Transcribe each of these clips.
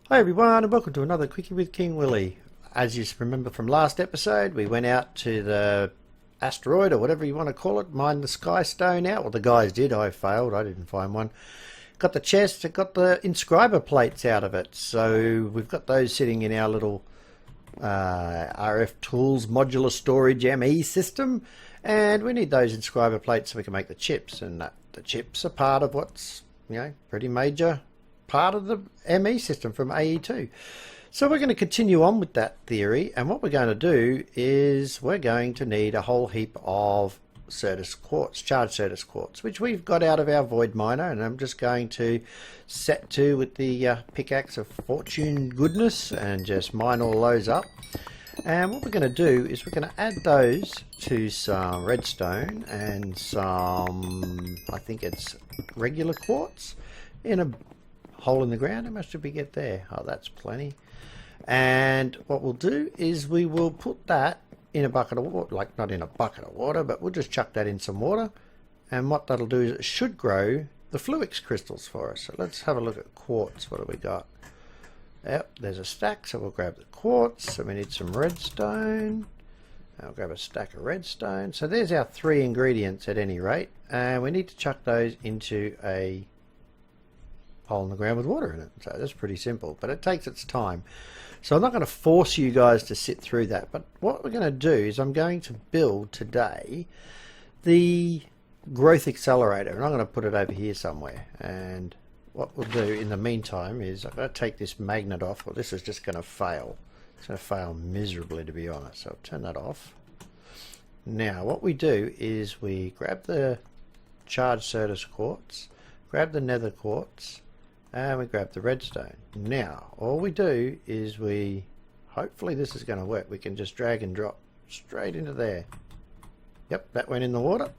Hi everyone, and welcome to another Quickie with King Willy. As you remember from last episode, we went out to the asteroid, or whatever you want to call it, mined the sky stone out. Well, the guys did. I failed. I didn't find one. Got the chest, got the inscriber plates out of it. So we've got those sitting in our little RF Tools modular storage ME system. And we need those inscriber plates so we can make the chips. And the chips are part of what's, pretty major part of the ME system from AE2. So we're going to continue on with that theory, and what we're going to do is we're going to need a whole heap of Certus quartz, charged Certus quartz, which we've got out of our void miner, and I'm just going to set to with the pickaxe of fortune goodness and just mine all those up. And what we're going to do is we're going to add those to some redstone and some, I think it's regular quartz, in a hole in the ground. How much did we get there? Oh, that's plenty. And what we'll do is we will put that in a bucket of water, like not in a bucket of water, but we'll just chuck that in some water. And what that'll do is it should grow the Fluix crystals for us. So let's have a look at quartz. What do we got? Yep, there's a stack, so we'll grab the quartz. So we need some redstone. I'll grab a stack of redstone. So there's our 3 ingredients at any rate. And we need to chuck those into a hole in the ground with water in it. So that's pretty simple, but it takes its time. So I'm not going to force you guys to sit through that, but what we're going to do is I'm going to build today the growth accelerator, and I'm going to put it over here somewhere. And what we'll do in the meantime is I'm going to take this magnet off. Well, this is just going to fail. It's going to fail miserably, to be honest. So I'll turn that off. Now what we do is we grab the charged Certus quartz, grab the nether quartz, and we grab the redstone. Now all we do is hopefully this is going to work, we can just drag and drop straight into there. Yep, that went in the water.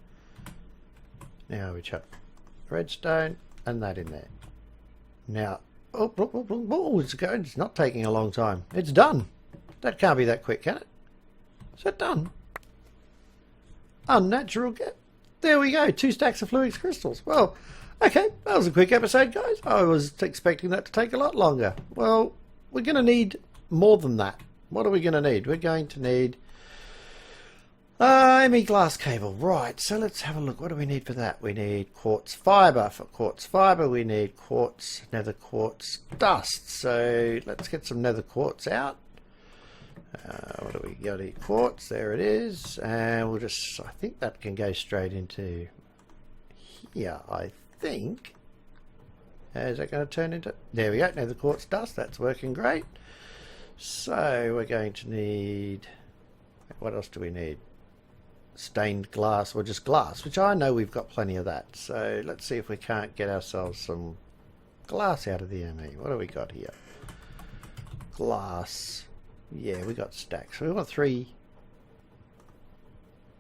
Now we chuck redstone and that in there. Now it's not taking a long time. It's done. That can't be that quick, can it? Is that done? Unnatural. There we go, 2 stacks of Fluix crystals. Well, okay, that was a quick episode, guys. I was expecting that to take a lot longer. Well, we're going to need more than that. What are we going to need? We're going to need ME glass cable. Right, so let's have a look. What do we need for that? We need quartz fiber. For quartz fiber, we need quartz, nether quartz dust. So let's get some nether quartz out. What do we got here? Quartz, there it is. And we'll just, I think that can go straight into here, I think. Is that going to turn into, there we go, nether quartz dust. That's working great. So we're going to need, what else do we need? Stained glass, or just glass, which I know we've got plenty of that. So let's see if we can't get ourselves some glass out of the ME. What do we got here? Glass. Yeah, we got stacks. So we want 3.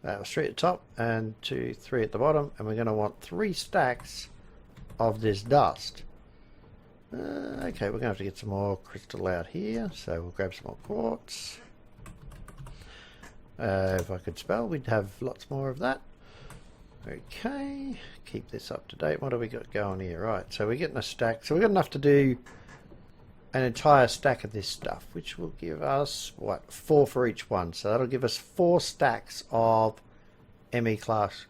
3 at the top and 3 at the bottom, and we're going to want 3 stacks of this dust. Okay, we're going to have to get some more crystal out here, so we'll grab some more quartz. If I could spell, we'd have lots more of that. Okay, keep this up to date. What do we got going here? Right, so we're getting a stack. So we've got enough to do an entire stack of this stuff, which will give us, what, 4 for each one. So that'll give us 4 stacks of ME glass,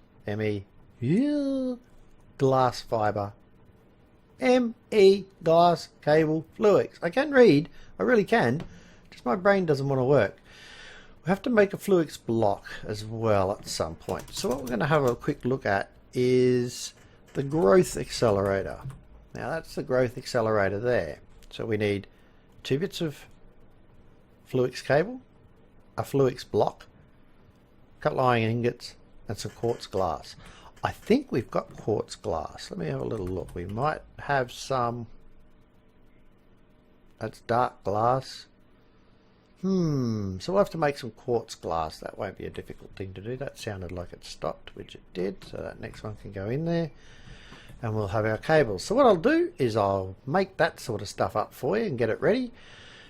glass fiber, ME glass cable Fluix. I can read, I really can, just my brain doesn't want to work. We have to make a Fluix block as well at some point. So what we're going to have a quick look at is the growth accelerator. Now that's the growth accelerator there. So we need 2 bits of Fluix cable, a Fluix block, cut iron ingots, and some quartz glass. I think we've got quartz glass. Let me have a little look. We might have some. That's dark glass. So we'll have to make some quartz glass. That won't be a difficult thing to do. That sounded like it stopped, which it did. So that next one can go in there. And we'll have our cables. So what I'll do is I'll make that sort of stuff up for you and get it ready.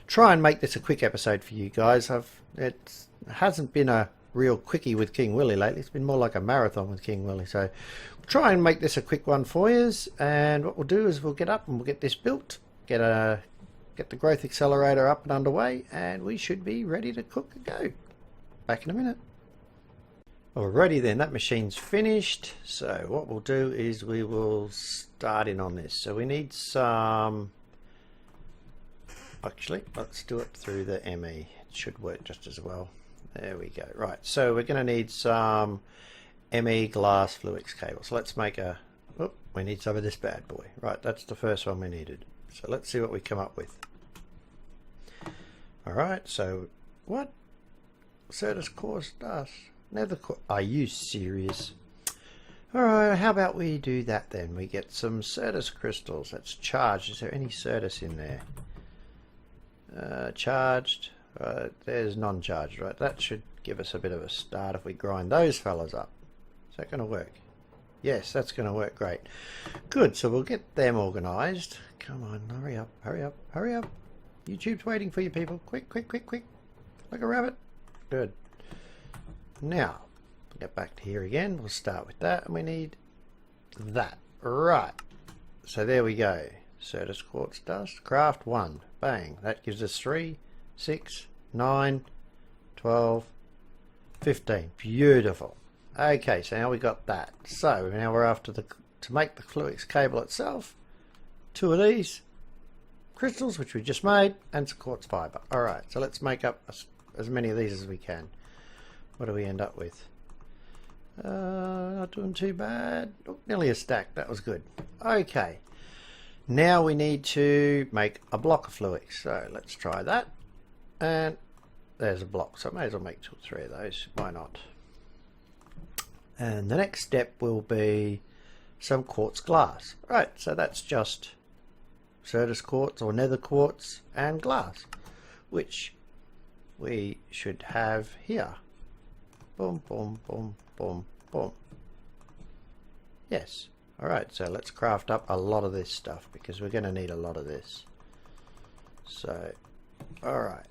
Try and make this a quick episode for you guys. It hasn't been a real quickie with King Willy lately. It's been more like a marathon with King Willy. So we'll try and make this a quick one for you. And what we'll do is we'll get up and we'll get this built. Get a get the growth accelerator up and underway, and we should be ready to cook and go. Back in a minute. Alrighty then, that machine's finished. So what we'll do is we will start in on this. So we need some, actually let's do it through the ME. It should work just as well. There we go. Right, so we're going to need some ME glass Fluix cable. So let's make a, oh, we need some of this bad boy. Right, that's the first one we needed. So let's see what we come up with. Alright, so what? Certus course does. Nether core. Are you serious? Alright, how about we do that then? We get some Certus crystals. That's charged. Is there any Certus in there? Charged. There's non-charged, right? That should give us a bit of a start if we grind those fellas up. Is that going to work? Yes, that's going to work great. Good, so we'll get them organised. Come on, hurry up, hurry up, hurry up. YouTube's waiting for you people. Quick, quick, quick, quick. Like a rabbit. Good. Now, get back to here again. We'll start with that, and we need that. Right. So there we go. Certus quartz dust. Craft 1. Bang. That gives us 3, 6, 9, 12, 15. Beautiful. Okay, so now we got that. So now we're after to make the Fluix cable itself. 2 of these crystals, which we just made, and some quartz fiber. Alright, so let's make up as many of these as we can. What do we end up with? Not doing too bad. Oh, nearly a stack. That was good. Okay. Now we need to make a block of Fluix. So let's try that. And there's a block. So I may as well make 2 or 3 of those. Why not? And the next step will be some quartz glass. Right. So that's just Certus quartz or nether quartz and glass, which we should have here. Boom, boom, boom, boom, boom. Yes. Alright, so let's craft up a lot of this stuff because we're going to need a lot of this. So, alright.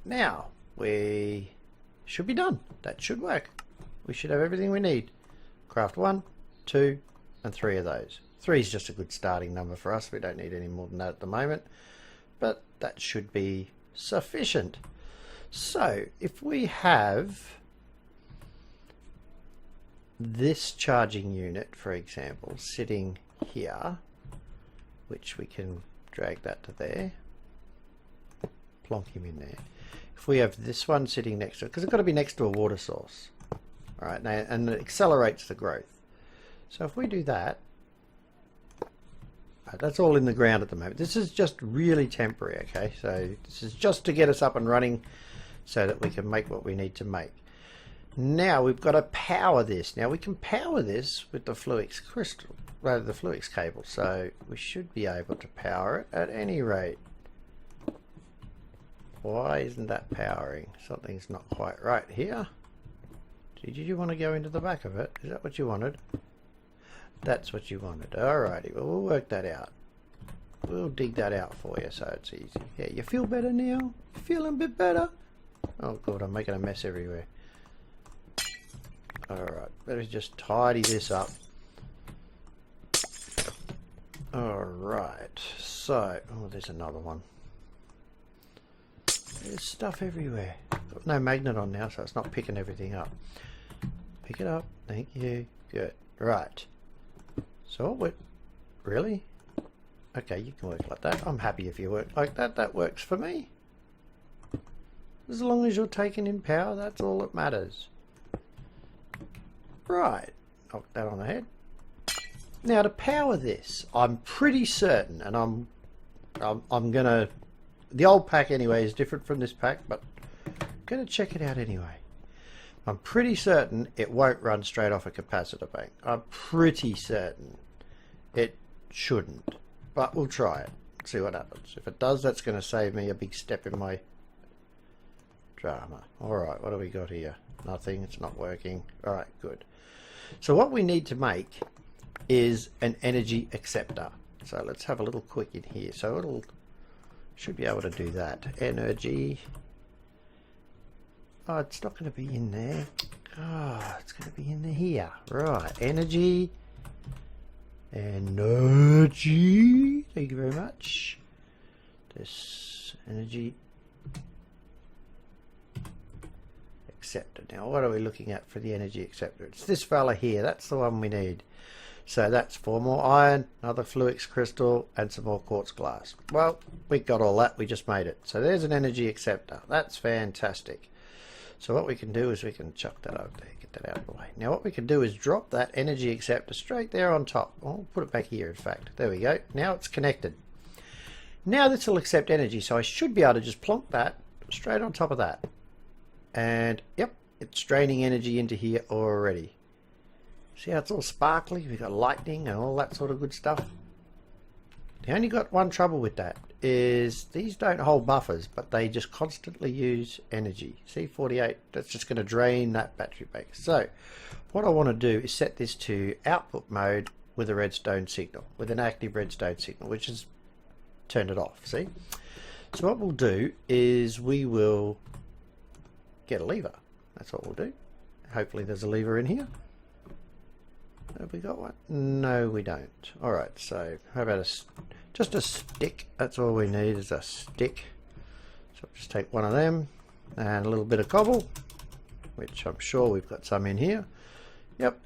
Now, we should be done. That should work. We should have everything we need. Craft 1, 2, and 3 of those. 3 is just a good starting number for us. We don't need any more than that at the moment. But that should be sufficient. So, if we have this charging unit, for example, sitting here, which we can drag that to there, plonk him in there. If we have this one sitting next to it, because it's got to be next to a water source, all right, now, and it accelerates the growth. So if we do that, that's all in the ground at the moment. This is just really temporary, okay? So this is just to get us up and running so that we can make what we need to make. Now we've got to power this. Now we can power this with the Fluix crystal, rather the Fluix cable. So we should be able to power it at any rate. Why isn't that powering? Something's not quite right here. Did you want to go into the back of it? Is that what you wanted? That's what you wanted. Alrighty, well we'll work that out. We'll dig that out for you so it's easy. Yeah, you feel better now? Feeling a bit better? Oh god, I'm making a mess everywhere. Alright, better just tidy this up. Alright, so, oh, there's another one. There's stuff everywhere. Got no magnet on now, so it's not picking everything up. Pick it up, thank you. Good, right. So, what? Really? Okay, you can work like that. I'm happy if you work like that. That works for me. As long as you're taking in power, that's all that matters. Right, knock that on the head. Now to power this, I'm pretty certain, and I'm gonna. The old pack anyway is different from this pack, but I'm gonna check it out anyway. I'm pretty certain it won't run straight off a capacitor bank. I'm pretty certain it shouldn't, but we'll try it. See what happens. If it does, that's going to save me a big step in my drama. All right, what do we got here? Nothing. It's not working. All right, good. So what we need to make is an energy acceptor. So let's have a little quick in here. So it'll should be able to do that. Energy. Oh, it's not going to be in there. Oh, it's going to be in here. Right. Energy. Energy. Thank you very much. this energy acceptor. Now what are we looking at for the energy acceptor? It's this fella here. That's the one we need. So that's 4 more iron, another Fluix crystal, and some more quartz glass. Well, we got all that. We just made it. So there's an energy acceptor. That's fantastic. So what we can do is we can chuck that over there, get that out of the way. Now what we can do is drop that energy acceptor straight there on top. I'll put it back here, in fact. There we go. Now it's connected. Now this will accept energy, so I should be able to just plonk that straight on top of that. And yep, it's draining energy into here already. See how it's all sparkly? We've got lightning and all that sort of good stuff. The only got one trouble with that is these don't hold buffers, but they just constantly use energy. See, 48, that's just going to drain that battery bank. So what I want to do is set this to output mode with a redstone signal, with an active redstone signal, which is turn it off. See? So what we'll do is we will get a lever. That's what we'll do. Hopefully there's a lever in here. Have we got one? No, we don't. Alright, so how about just a stick? That's all we need is a stick. So I'll just take one of them and a little bit of cobble, which I'm sure we've got some in here. Yep.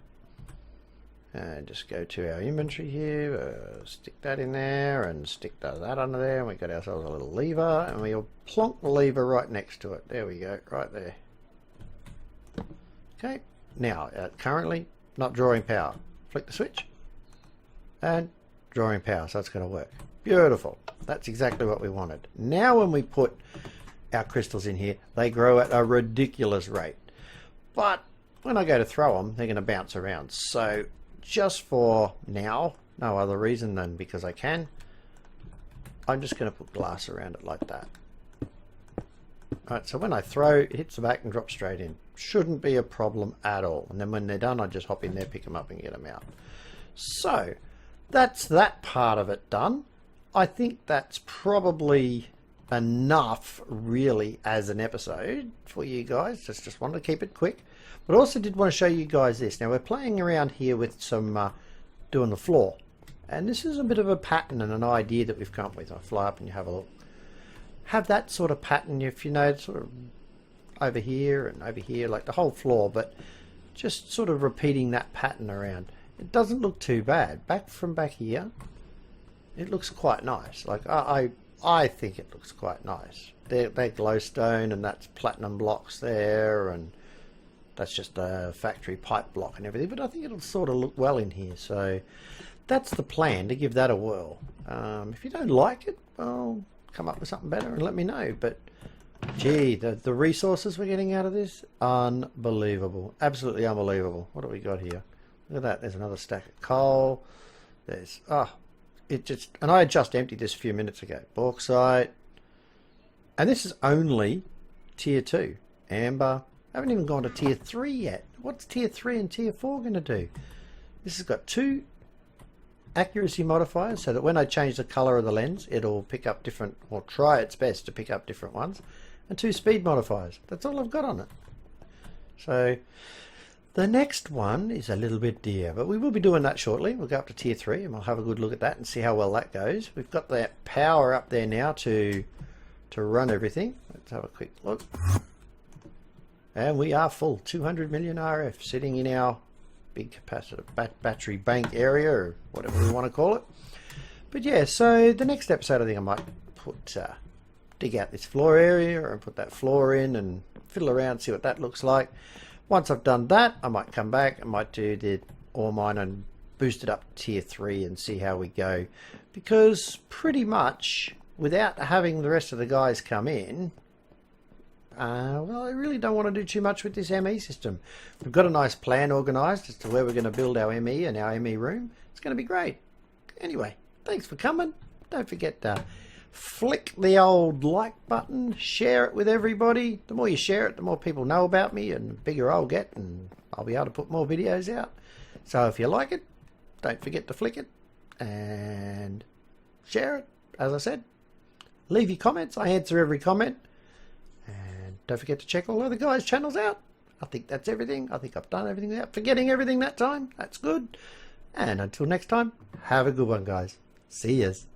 And just go to our inventory here, stick that in there and stick that under there, and we've got ourselves a little lever, and we'll plonk the lever right next to it. There we go, right there. Okay, now currently not drawing power. Flick the switch and drawing power, so it's going to work. Beautiful. That's exactly what we wanted. Now when we put our crystals in here, they grow at a ridiculous rate, but when I go to throw them, they're going to bounce around. So just for now, no other reason than because I can, I'm just going to put glass around it like that. Alright, so when I throw, it hits the back and drops straight in. Shouldn't be a problem at all. And then when they're done, I just hop in there, pick them up and get them out. So that's that part of it done. I think that's probably enough really as an episode for you guys. Just wanted to keep it quick. But also did want to show you guys this. Now we're playing around here with some doing the floor. And this is a bit of a pattern and an idea that we've come up with. I'll fly up and you have a look. Have that sort of pattern, if you know, sort of over here and over here, like the whole floor, but just sort of repeating that pattern around. It doesn't look too bad. Back here, it looks quite nice. Like I think it looks quite nice. They're glowstone, and that's platinum blocks there, and that's just a factory pipe block and everything. But I think it'll sort of look well in here. So that's the plan, to give that a whirl. If you don't like it, well, come up with something better and let me know. But gee, the resources we're getting out of this, unbelievable, absolutely unbelievable. What do we got here? Look at that. There's another stack of coal. There's and I just emptied this a few minutes ago. Bauxite, and this is only tier 2 amber. I haven't even gone to tier 3 yet. What's tier 3 and tier 4 going to do? This has got 2 accuracy modifiers, so that when I change the color of the lens, it'll pick up different, or try its best to pick up different ones, and 2 speed modifiers. That's all I've got on it. So the next one is a little bit dear, but we will be doing that shortly. We'll go up to tier 3 and we'll have a good look at that and see how well that goes. We've got that power up there now to run everything. Let's have a quick look, and we are full. 200 million RF sitting in our big capacitor battery bank area, or whatever we want to call it. But yeah, so the next episode I think I might put dig out this floor area and put that floor in and fiddle around, see what that looks like. Once I've done that, I might come back, I might do the ore mine and boost it up to tier 3 and see how we go, because pretty much without having the rest of the guys come in, well, I really don't want to do too much with this ME system. We've got a nice plan organised as to where we're going to build our ME and our ME room. It's going to be great. Anyway, thanks for coming. Don't forget to flick the old like button, share it with everybody. The more you share it, the more people know about me, and the bigger I'll get, and I'll be able to put more videos out. So if you like it, don't forget to flick it and share it. As I said, leave your comments. I answer every comment. Don't forget to check all the other guys' channels out. I think that's everything. I think I've done everything without forgetting everything that time. That's good. And until next time, have a good one, guys. See yas.